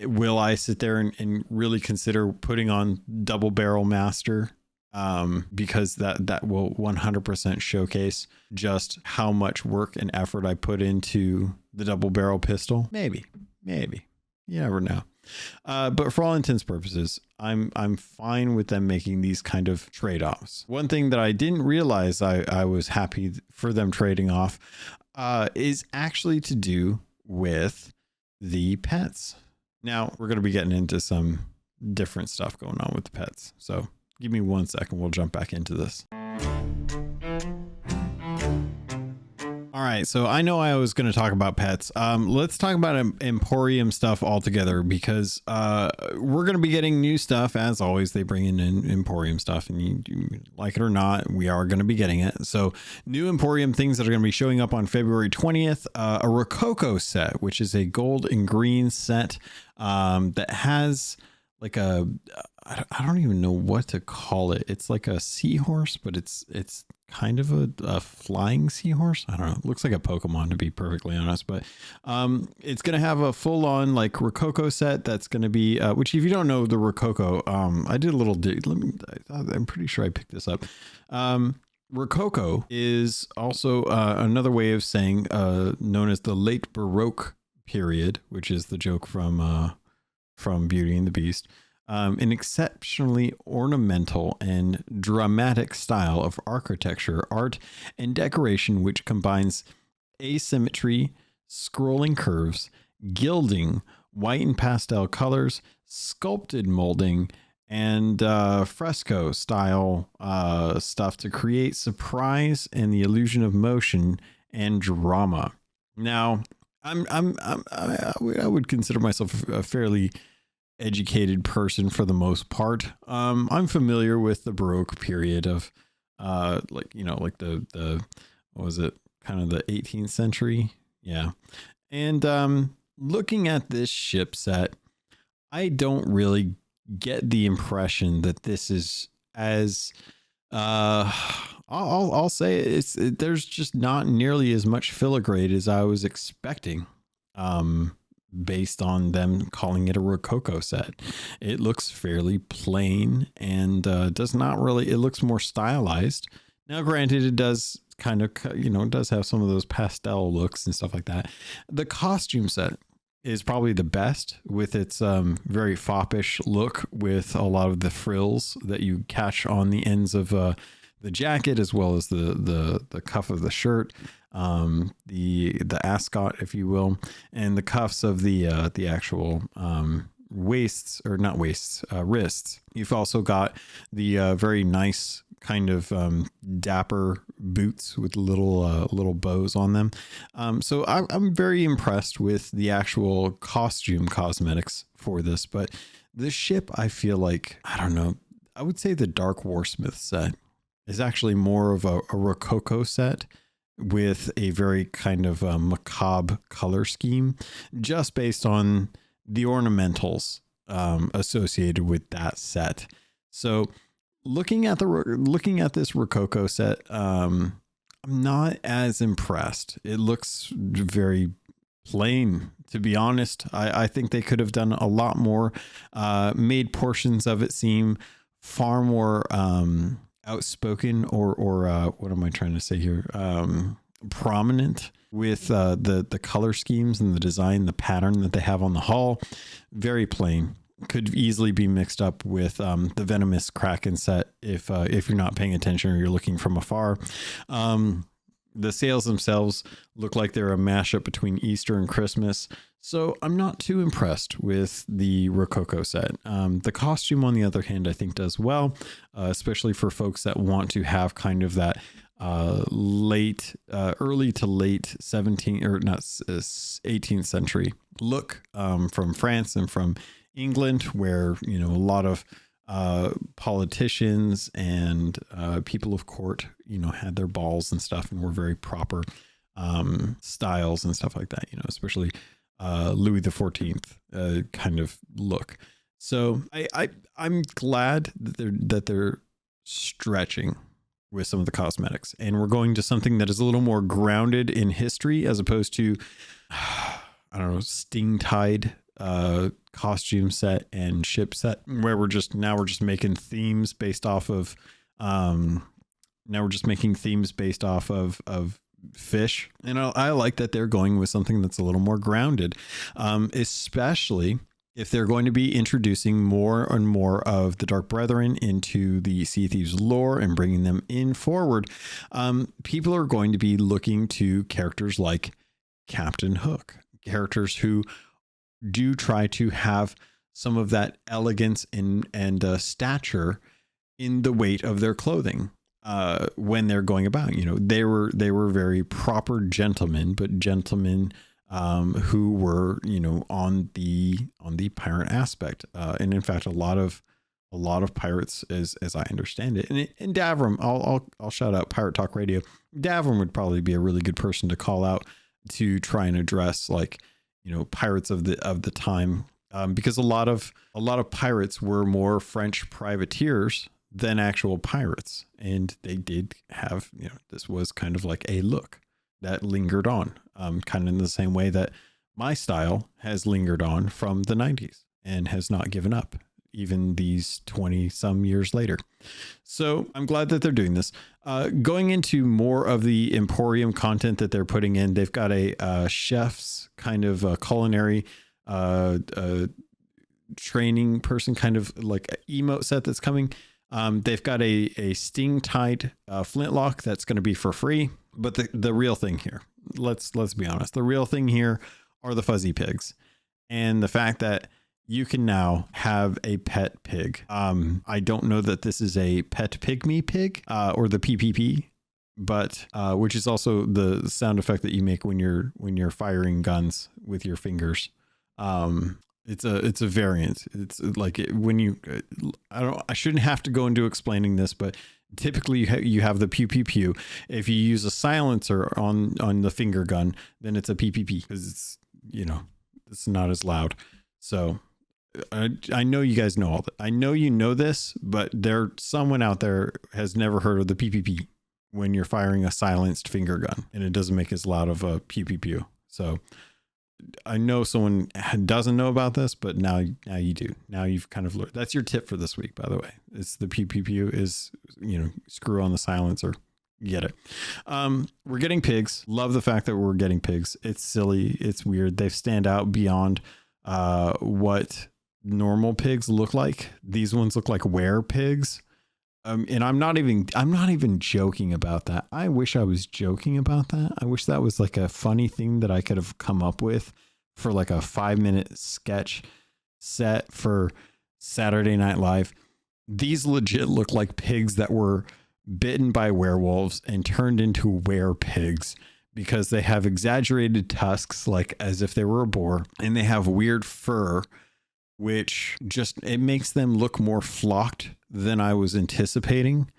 Will I sit there and really consider putting on Double Barrel Master? Because that will 100% showcase just how much work and effort I put into the double barrel pistol. Maybe, you never know. But for all intents and purposes, I'm fine with them making these kind of trade-offs. One thing that I didn't realize I was happy for them trading off is actually to do with the pets. Now we're going to be getting into some different stuff going on with the pets. So give me 1 second. We'll jump back into this. All right, so I know I was going to talk about pets. Let's talk about Emporium stuff altogether, because we're going to be getting new stuff. As always, they bring in Emporium stuff, and you like it or not, we are going to be getting it. So new Emporium things that are going to be showing up on February 20th, a Rococo set, which is a gold and green set that has like a, I don't even know what to call it. It's like a seahorse, but it's kind of a flying seahorse. I don't know. It looks like a Pokemon, to be perfectly honest, but it's going to have a full on like Rococo set. That's going to be, which if you don't know the Rococo, I did a little dig. I'm pretty sure I picked this up. Rococo is also another way of saying known as the late Baroque period, which is the joke from Beauty and the Beast. An exceptionally ornamental and dramatic style of architecture, art, and decoration which combines asymmetry, scrolling curves, gilding, white and pastel colors, sculpted molding, and fresco style stuff to create surprise and the illusion of motion and drama. Now, I would consider myself a fairly educated person for the most part. I'm familiar with the Baroque period of like the what was it, kind of the 18th century. Yeah. And looking at this ship set, I don't really get the impression that this is as I'll say there's just not nearly as much filigree as I was expecting. Based on them calling it a Rococo set. It looks fairly plain and does not really, it looks more stylized. Now, granted, it does kind of, it does have some of those pastel looks and stuff like that. The costume set is probably the best, with its very foppish look, with a lot of the frills that you catch on the ends of the jacket, as well as the cuff of the shirt, the ascot, if you will, and the cuffs of the actual waists, or not waists, wrists. You've also got the very nice kind of dapper boots with little bows on them. So I'm very impressed with the actual costume cosmetics for this. But this ship, I feel like, I don't know, I would say the Dark Warsmith set is actually more of a Rococo set with a very kind of macabre color scheme, just based on the ornamentals associated with that set. So looking at this Rococo set, I'm not as impressed. It looks very plain, to be honest. I think they could have done a lot more, made portions of it seem far more outspoken, or what am I trying to say here? Prominent with the color schemes and the design, the pattern that they have on the hull. Very plain. Could easily be mixed up with the Venomous Kraken set if you're not paying attention or you're looking from afar. The sails themselves look like they're a mashup between Easter and Christmas, so I'm not too impressed with the Rococo set. The costume, on the other hand, I think does well, especially for folks that want to have kind of that early to late 17th, or not 18th century look from France and from England, where a lot of politicians and people of court had their balls and stuff, and were very proper styles and stuff like that, especially Louis the 14th kind of look. So I'm glad that they're stretching with some of the cosmetics, and we're going to something that is a little more grounded in history, as opposed to I don't know, Sting Tide costume set and ship set, where we're just making themes based off of fish. And I like that they're going with something that's a little more grounded, especially if they're going to be introducing more and more of the Dark Brethren into the Sea of Thieves lore and bringing them in forward. People are going to be looking to characters like Captain Hook, characters who do try to have some of that elegance and stature in the weight of their clothing. when they're going about. They were very proper gentlemen, but gentlemen who were on the pirate aspect, and in fact a lot of pirates, as I understand it, and Davram, I'll shout out Pirate Talk Radio. Davram would probably be a really good person to call out to try and address, like, pirates of the time, because a lot of pirates were more French privateers than actual pirates, and they did have, this was kind of like a look that lingered on, kind of in the same way that my style has lingered on from the 90s and has not given up even these 20 some years later. So I'm glad that they're doing this. Going into more of the Emporium content that they're putting in, they've got a chef's kind of a culinary training person, kind of like an emote set that's coming. They've got a sting tied flintlock that's going to be for free. But the real thing here, let's be honest, the real thing here are the fuzzy pigs, and the fact that you can now have a pet pig. I don't know that this is a pet pygmy pig, or the PPP, but which is also the sound effect that you make when you're firing guns with your fingers. It's a variant. It's like when you, I shouldn't have to go into explaining this, but typically you have the pew pew pew. If you use a silencer on the finger gun, then it's a PPP, because it's it's not as loud. So I know you guys know all that. I know you know this, but someone out there has never heard of the PPP when you're firing a silenced finger gun, and it doesn't make as loud of a pew pew pew. So I know someone doesn't know about this, but now you do. Now you've kind of learned. That's your tip for this week, by the way. It's the pew pew pew is, screw on the silencer. You get it. We're getting pigs. Love the fact that we're getting pigs. It's silly. It's weird. They stand out beyond what normal pigs look like. These ones look like were pigs. And I'm not even joking about that. I wish I was joking about that. I wish that was like a funny thing that I could have come up with for like a 5-minute sketch set for Saturday Night Live. These legit look like pigs that were bitten by werewolves and turned into were pigs, because they have exaggerated tusks, like as if they were a boar, and they have weird fur, which it makes them look more flocked than I was anticipating.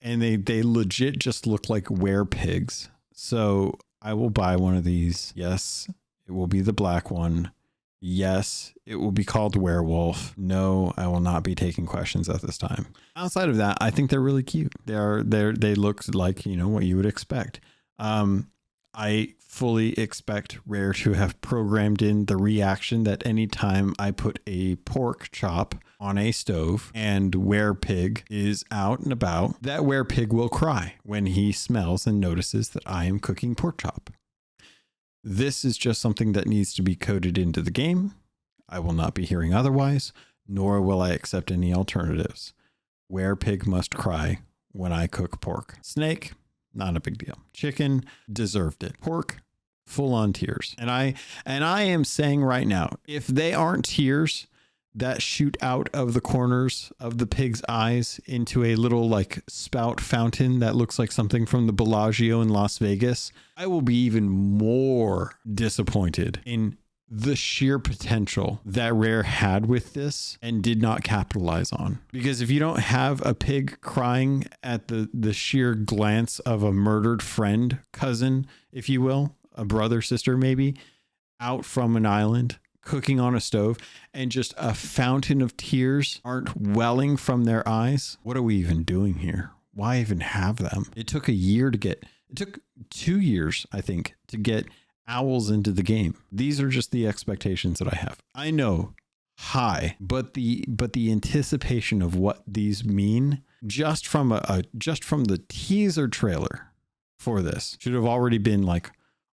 And they legit just look like were pigs. So I will buy one of these. Yes, it will be the black one. Yes, it will be called werewolf. No, I will not be taking questions at this time. Outside of that, I think they're really cute. They look like, what you would expect. I fully expect Rare to have programmed in the reaction that anytime I put a pork chop on a stove and werepig is out and about, that werepig will cry when he smells and notices that I am cooking pork chop. This is just something that needs to be coded into the game. I will not be hearing otherwise, nor will I accept any alternatives. Werepig must cry when I cook pork. Snake, not a big deal. Chicken, deserved it. Pork, full on tears. And I am saying right now, if they aren't tears that shoot out of the corners of the pig's eyes into a little like spout fountain that looks like something from the Bellagio in Las Vegas, I will be even more disappointed in the sheer potential that Rare had with this and did not capitalize on. Because if you don't have a pig crying at the sheer glance of a murdered friend, cousin, if you will, a brother, sister, maybe, out from an island, cooking on a stove, and just a fountain of tears aren't welling from their eyes, what are we even doing here? Why even have them? It took it took 2 years, I think, to get owls into the game. These are just the expectations that I have. I know high, but the anticipation of what these mean just from the teaser trailer for this should have already been like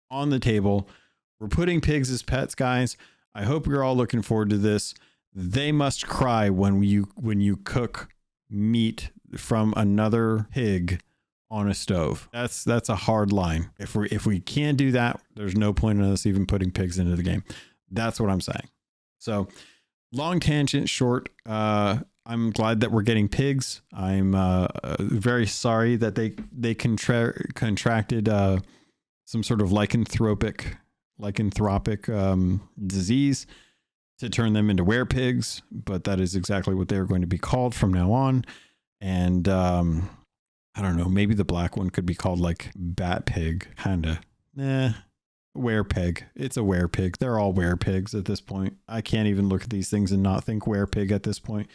on the table. We're putting pigs as pets, guys. I hope you're all looking forward to this. They must cry when you cook meat from another pig on a stove. That's a hard line. If we can't do that, there's no point in us even putting pigs into the game. That's what I'm saying. So long tangent short, I'm glad that we're getting pigs. I'm very sorry that they contracted some sort of lycanthropic disease to turn them into werepigs, but that is exactly what they're going to be called from now on. And I don't know, maybe the black one could be called like bat pig, kinda. Werepig. It's a werepig. They're all werepigs at this point. I can't even look at these things and not think werepig at this point.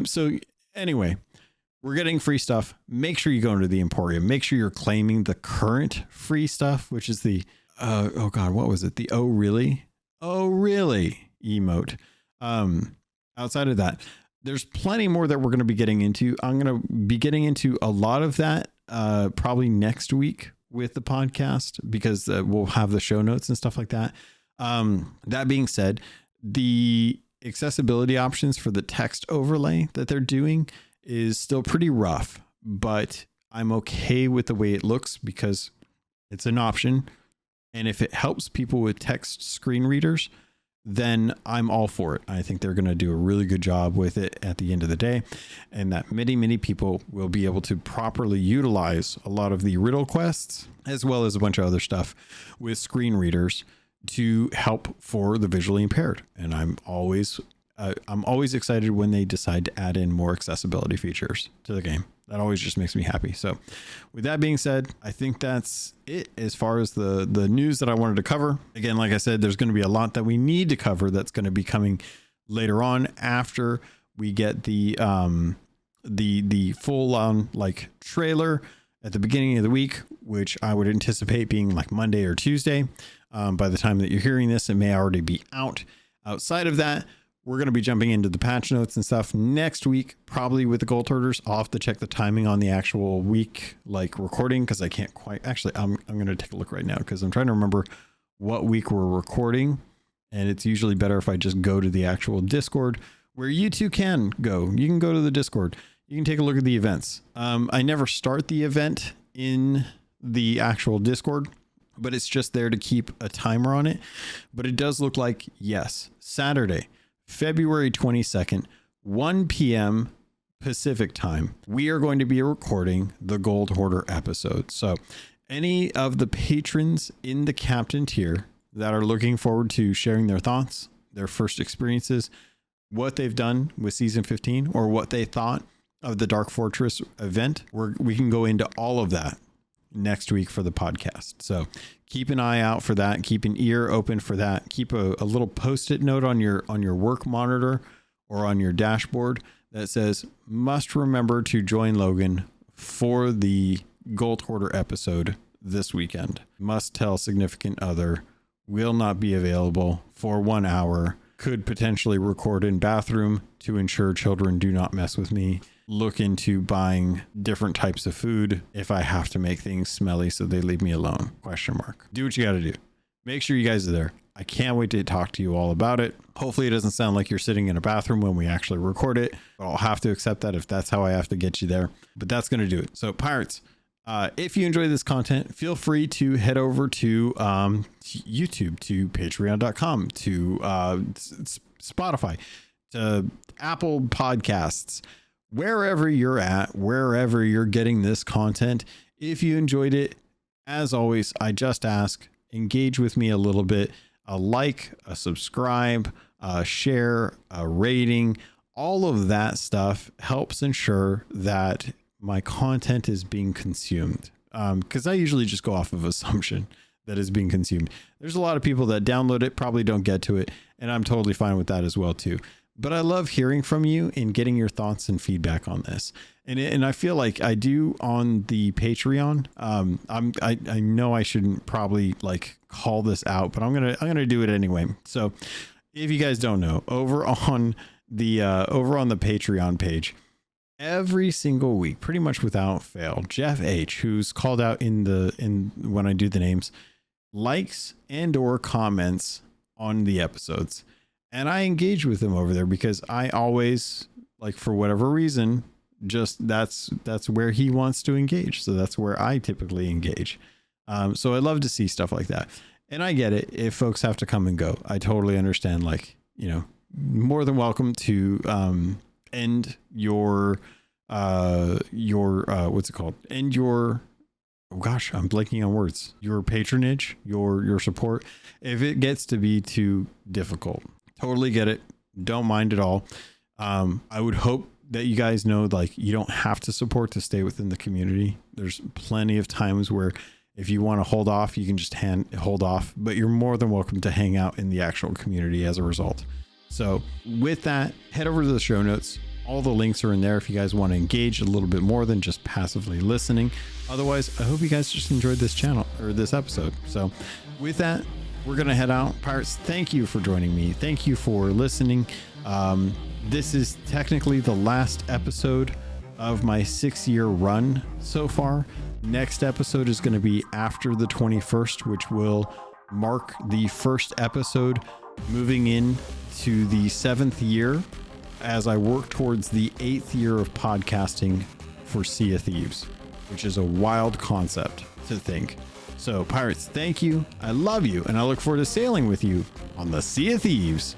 So anyway, we're getting free stuff. Make sure you go into the Emporium. Make sure you're claiming the current free stuff, which is the oh god, what was it? The oh really emote. Outside of that, there's plenty more that we're going to be getting into. I'm going to be getting into a lot of that probably next week with the podcast, because we'll have the show notes and stuff like that. That being said, the accessibility options for the text overlay that they're doing is still pretty rough, but I'm okay with the way it looks because it's an option. And if it helps people with text screen readers, then I'm all for it. I think they're going to do a really good job with it at the end of the day, and that many people will be able to properly utilize a lot of the riddle quests, as well as a bunch of other stuff with screen readers to help for the visually impaired. And I'm always excited when they decide to add in more accessibility features to the game. That always just makes me happy. So with that being said, I think that's it as far as the news that I wanted to cover. Again, like I said, there's going to be a lot that we need to cover that's going to be coming later on after we get the full on like trailer at the beginning of the week, which I would anticipate being like Monday or Tuesday. By the time that you're hearing this, it may already be out. Outside of that, we're going to be jumping into the patch notes and stuff next week, probably with the gold hoarders. I'll have to check the timing on the actual week, like recording, because I can't quite actually, I'm going to take a look right now because I'm trying to remember what week we're recording. And it's usually better if I just go to the actual Discord, where you too can go. You can go to the Discord. You can take a look at the events. I never start the event in the actual Discord, but it's just there to keep a timer on it. But it does look like, yes, Saturday, February 22nd, 1 p.m. Pacific time, we are going to be recording the Gold Hoarder episode. So any of the patrons in the Captain tier that are looking forward to sharing their thoughts, their first experiences, what they've done with season 15, or what they thought of the Dark Fortress event, we can go into all of that next week for the podcast. So keep an eye out for that. Keep an ear open for that. Keep a little post-it note on your work monitor or on your dashboard that says, must remember to join Logun for the Gold Hoarder episode this weekend. Must tell significant other, will not be available for 1 hour, could potentially record in bathroom to ensure children do not mess with me. Look into buying different types of food if I have to make things smelly so they leave me alone, ? Do what you got to do. Make sure you guys are there. I can't wait to talk to you all about it. Hopefully it doesn't sound like you're sitting in a bathroom when we actually record it, but I'll have to accept that if that's how I have to get you there. But that's going to do it. So pirates, if you enjoy this content, feel free to head over to YouTube, to patreon.com, to Spotify, to Apple Podcasts, wherever you're at, wherever you're getting this content. If you enjoyed it, as always, I just ask, engage with me a little bit. A like, a subscribe, a share, a rating, all of that stuff helps ensure that my content is being consumed. Because I usually just go off of assumption that is being consumed. There's a lot of people that download it, probably don't get to it, and I'm totally fine with that as well too. But I love hearing from you and getting your thoughts and feedback on this. And I feel like I do on the Patreon. I know I shouldn't probably like call this out, but I'm gonna do it anyway. So if you guys don't know, over on the Patreon page, every single week, pretty much without fail, Jeff H, who's called out in when I do the names, likes and or comments on the episodes. And I engage with him over there because I always, like, for whatever reason, just that's where he wants to engage. So that's where I typically engage. So I love to see stuff like that. And I get it if folks have to come and go. I totally understand, like, you know, more than welcome to end your what's it called? End your, oh gosh, I'm blanking on words. Your patronage, your support, if it gets to be too difficult. Totally get it. Don't mind at all. I would hope that you guys know, like, you don't have to support to stay within the community. There's plenty of times where if you want to hold off, you can just hold off, but you're more than welcome to hang out in the actual community as a result. So with that, head over to the show notes. All the links are in there if you guys want to engage a little bit more than just passively listening. Otherwise, I hope you guys just enjoyed this channel or this episode. So with that, we're going to head out. Pirates, thank you for joining me. Thank you for listening. This is technically the last episode of my 6-year run so far. Next episode is going to be after the 21st, which will mark the first episode moving in to the 7th year as I work towards the 8th year of podcasting for Sea of Thieves, which is a wild concept to think. So Pirates, thank you. I love you. And I look forward to sailing with you on the Sea of Thieves.